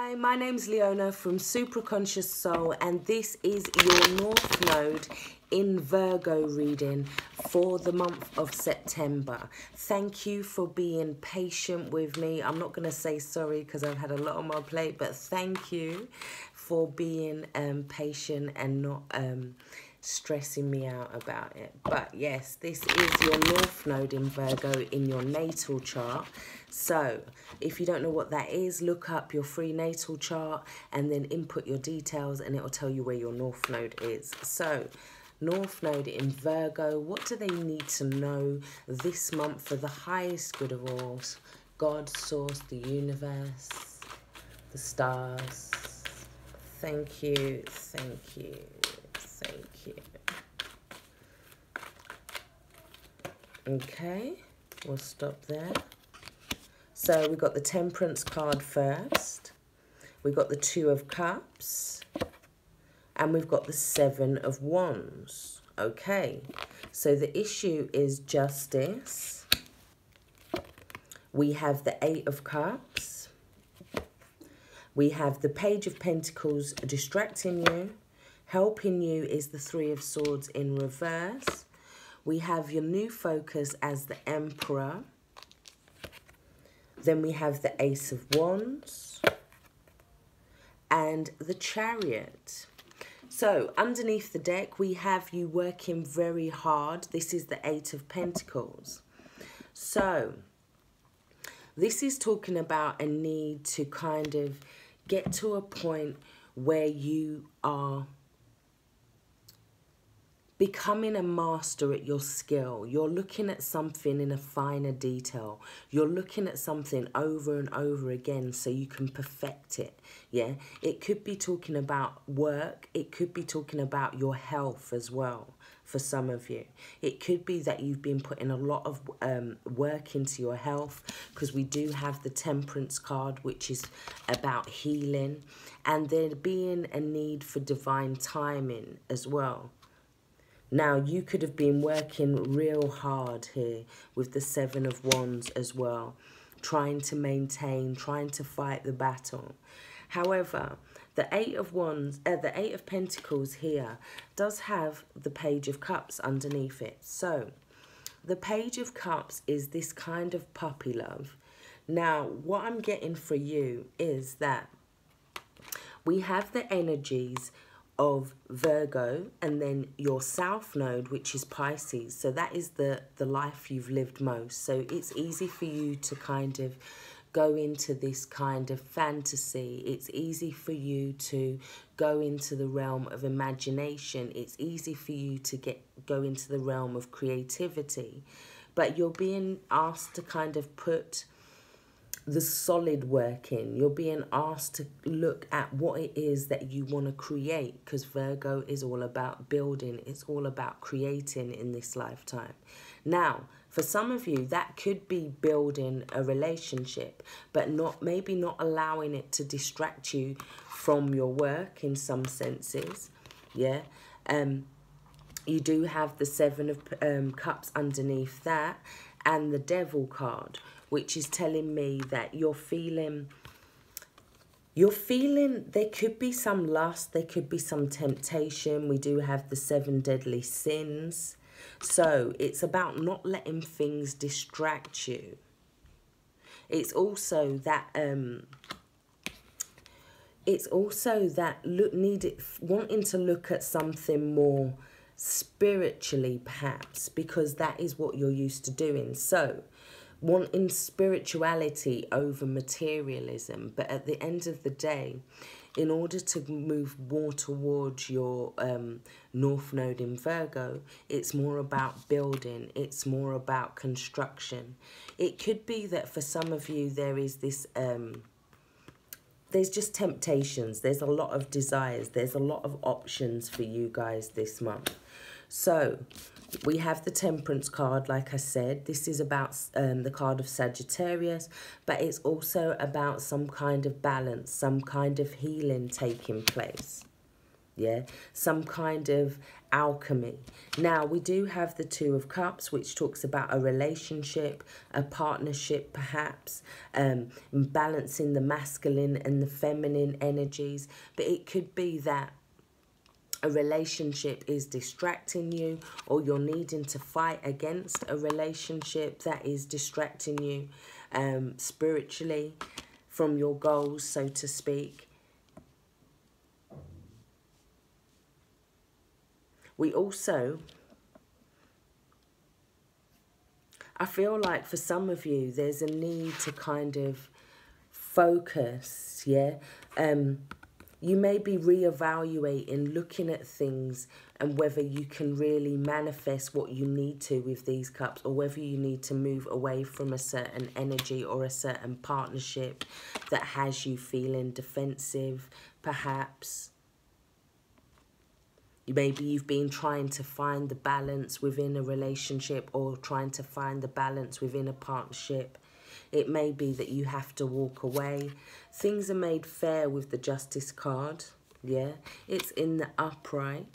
Hi, my name's Leona from Supra Conscioussoul, and this is your North Node in Virgo reading for the month of September. Thank you for being patient with me. I'm not going to say sorry because I've had a lot on my plate, but thank you for being patient and not stressing me out about it. But yes, this is your North Node in Virgo in your natal chart. So if you don't know what that is, look up your free natal chart and then input your details and it will tell you where your North Node is. So North Node in Virgo, what do they need to know this month for the highest good of all? God, Source, the universe, the stars. Thank you, thank you, thank you. Okay, we'll stop there. So we got the Temperance card first. We got the Two of Cups. And we've got the Seven of Wands. Okay, so the issue is justice. We have the Eight of Cups. We have the Page of Pentacles distracting you. Helping you is the Three of Swords in reverse. We have your new focus as the Emperor. Then we have the Ace of Wands and the Chariot. So underneath the deck, we have you working very hard. This is the Eight of Pentacles. So this is talking about a need to kind of get to a point where you are becoming a master at your skill. You're looking at something in a finer detail. You're looking at something over and over again so you can perfect it. Yeah, it could be talking about work. It could be talking about your health as well for some of you. It could be that you've been putting a lot of work into your health, because we do have the Temperance card, which is about healing, and there being a need for divine timing as well. Now, you could have been working real hard here with the Seven of Wands as well, trying to maintain, trying to fight the battle. However, the Eight of Wands, the Eight of Pentacles here does have the Page of Cups underneath it. So, the Page of Cups is this kind of puppy love. Now, what I'm getting for you is that we have the energies of Virgo and then your South Node, which is Pisces. So that is the life you've lived most. So it's easy for you to kind of go into this kind of fantasy. It's easy for you to go into the realm of imagination. It's easy for you to go into the realm of creativity. But you're being asked to kind of put the solid work in. You're being asked to look at what it is that you want to create, because Virgo is all about building. It's all about creating in this lifetime. Now, for some of you, that could be building a relationship, but maybe not allowing it to distract you from your work in some senses. Yeah. You do have the Seven of Cups underneath that, and the Devil card, which is telling me that you're feeling there could be some lust, there could be some temptation. We do have the Seven Deadly Sins. So it's about not letting things distract you. It's also that wanting to look at something more spiritually, perhaps, because that is what you're used to doing. So wanting spirituality over materialism. But at the end of the day, in order to move more towards your North Node in Virgo, it's more about building. It's more about construction. It could be that for some of you there is this there's just temptations. There's a lot of desires. There's a lot of options for you guys this month. So we have the Temperance card, like I said. This is about the card of Sagittarius, but it's also about some kind of balance, some kind of healing taking place. Yeah, some kind of alchemy. Now, we do have the Two of Cups, which talks about a relationship, a partnership perhaps, balancing the masculine and the feminine energies. But it could be that a relationship is distracting you, or you're needing to fight against a relationship that is distracting you spiritually from your goals, so to speak. We also, I feel like for some of you, there's a need to kind of focus, yeah? You may be reevaluating, looking at things and whether you can really manifest what you need to with these cups, or whether you need to move away from a certain energy or a certain partnership that has you feeling defensive, perhaps. Maybe you've been trying to find the balance within a relationship, or trying to find the balance within a partnership. It may be that you have to walk away. Things are made fair with the Justice card. Yeah, it's in the upright.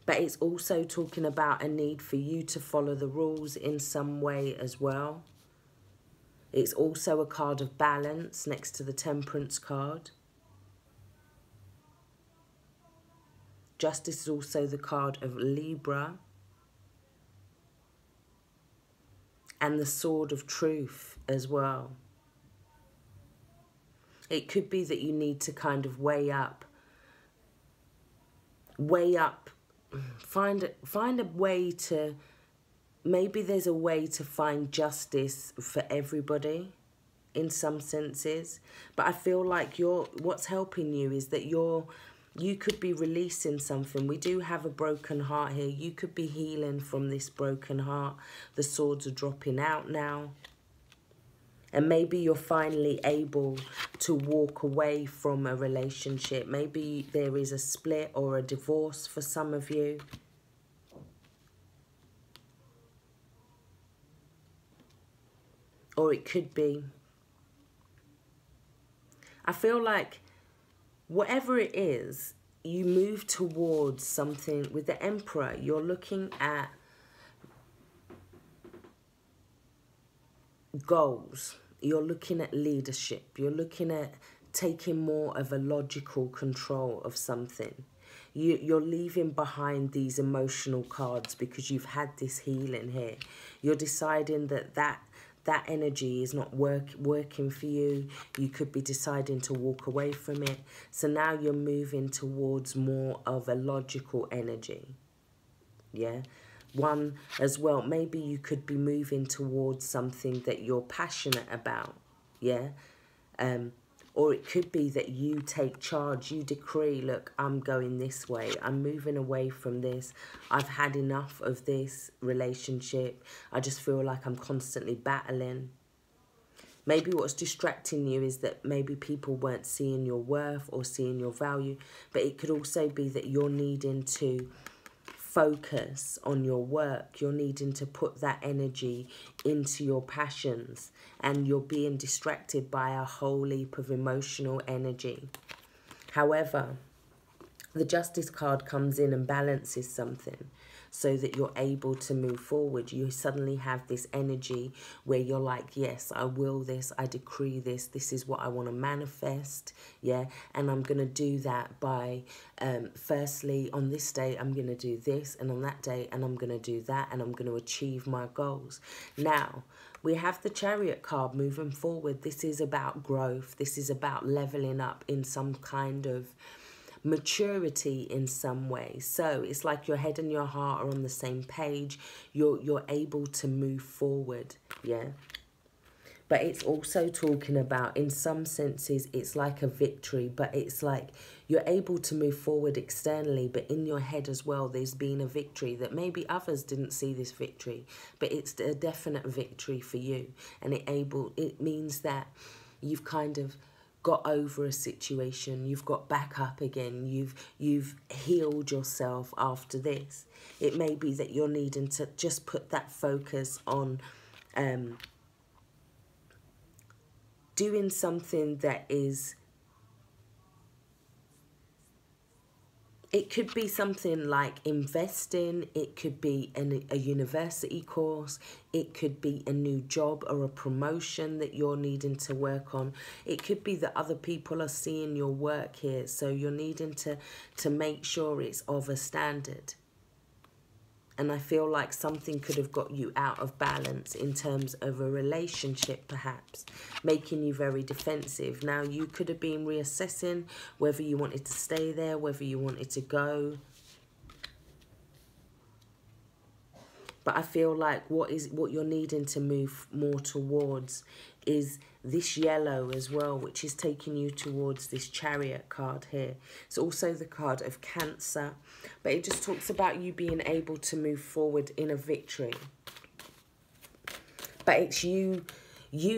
But it's also talking about a need for you to follow the rules in some way as well. It's also a card of balance next to the Temperance card. Justice is also the card of Libra. And the Sword of Truth as well. It could be that you need to kind of weigh up, find a way to, maybe there's a way to find justice for everybody in some senses. But I feel like what's helping you is that you could be releasing something. We do have a broken heart here. You could be healing from this broken heart. The swords are dropping out now. And maybe you're finally able to walk away from a relationship. Maybe there is a split or a divorce for some of you. Or it could be, I feel like whatever it is, you move towards something. With the Emperor, you're looking at goals. You're looking at leadership. You're looking at taking more of a logical control of something. You're leaving behind these emotional cards because you've had this healing here. You're deciding that energy is not working for you. You could be deciding to walk away from it. So now you're moving towards more of a logical energy. Yeah. One as well, maybe you could be moving towards something that you're passionate about. Yeah. Or it could be that you take charge, you decree, look, I'm going this way. I'm moving away from this. I've had enough of this relationship. I just feel like I'm constantly battling. Maybe what's distracting you is that maybe people weren't seeing your worth or seeing your value. But it could also be that you're needing to focus on your work. You're needing to put that energy into your passions, and you're being distracted by a whole heap of emotional energy. However, the Justice card comes in and balances something so that you're able to move forward. You suddenly have this energy where you're like, yes, I will this, I decree this, this is what I want to manifest, yeah, and I'm going to do that by, firstly, on this day, I'm going to do this, and on that day, and I'm going to do that, and I'm going to achieve my goals. Now, we have the Chariot card moving forward. This is about growth. This is about leveling up in some kind of maturity in some way. So it's like your head and your heart are on the same page. You're able to move forward, yeah. But it's also talking about, in some senses, it's like a victory, but it's like you're able to move forward externally, but in your head as well, there's been a victory that maybe others didn't see this victory, but it's a definite victory for you. And it means that you've kind of got over a situation, you've got back up again, you've healed yourself after this. It may be that you're needing to just put that focus on doing something that is It could be something like investing. It could be a university course. It could be a new job or a promotion that you're needing to work on. It could be that other people are seeing your work here, so you're needing to make sure it's of a standard. And I feel like something could have got you out of balance in terms of a relationship, perhaps, making you very defensive. Now, you could have been reassessing whether you wanted to stay there, whether you wanted to go. But I feel like what you're needing to move more towards is this yellow as well, which is taking you towards this Chariot card here. It's also the card of Cancer, but it just talks about you being able to move forward in a victory. But it's you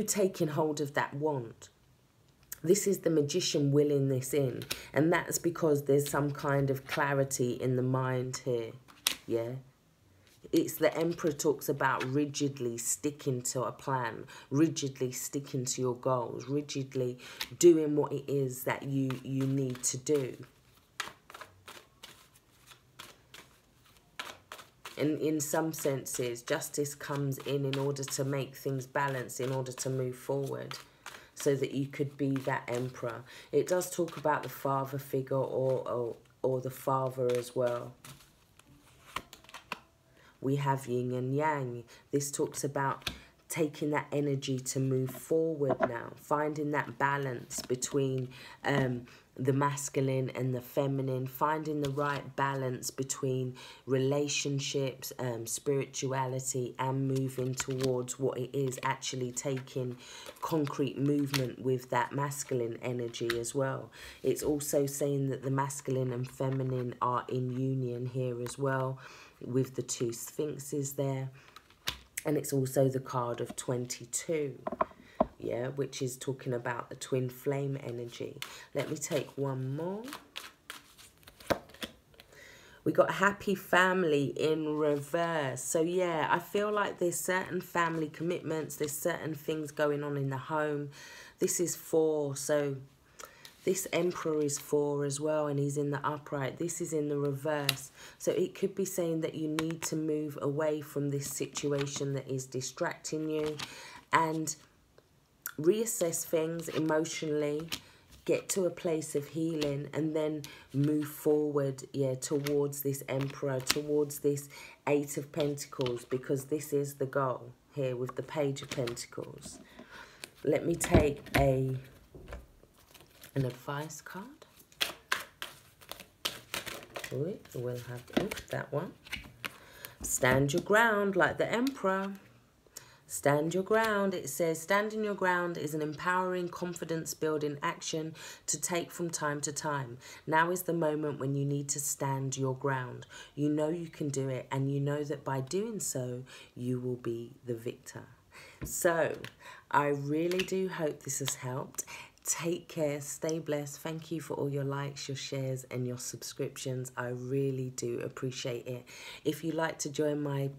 taking hold of that wand. This is the Magician willing this in, and that's because there's some kind of clarity in the mind here, yeah? It's the Emperor talks about rigidly sticking to a plan, rigidly sticking to your goals, rigidly doing what it is that you need to do. And in some senses, justice comes in order to make things balance, in order to move forward, so that you could be that Emperor. It does talk about the father figure or the father as well. We have yin and yang. This talks about taking that energy to move forward now, finding that balance between the masculine and the feminine, finding the right balance between relationships, spirituality, and moving towards what it is, actually taking concrete movement with that masculine energy as well. It's also saying that the masculine and feminine are in union here as well, with the two sphinxes there. And it's also the card of 22, yeah, which is talking about the twin flame energy. Let me take one more. We got happy family in reverse. So yeah, I feel like there's certain family commitments, there's certain things going on in the home. This is 4, so this Emperor is 4 as well, and he's in the upright. This is in the reverse. So it could be saying that you need to move away from this situation that is distracting you and reassess things emotionally, get to a place of healing, and then move forward, yeah, towards this Emperor, towards this 8 of Pentacles, because this is the goal here with the Page of Pentacles. Let me take an advice card. We'll have that one. Stand your ground like the Emperor. Stand your ground. It says, standing your ground is an empowering, confidence-building action to take from time to time. Now is the moment when you need to stand your ground. You know you can do it, and you know that by doing so, you will be the victor. So, I really do hope this has helped. Take care, stay blessed. Thank you for all your likes, your shares, and your subscriptions. I really do appreciate it. If you'd like to join my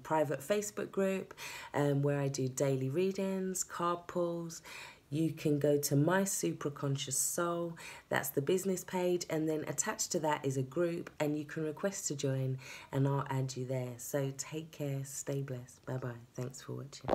private Facebook group where I do daily readings, card pulls, you can go to my Supra Conscious Soul. That's the business page, and then attached to that is a group, and you can request to join, and I'll add you there. So take care, stay blessed. Bye-bye. Thanks for watching.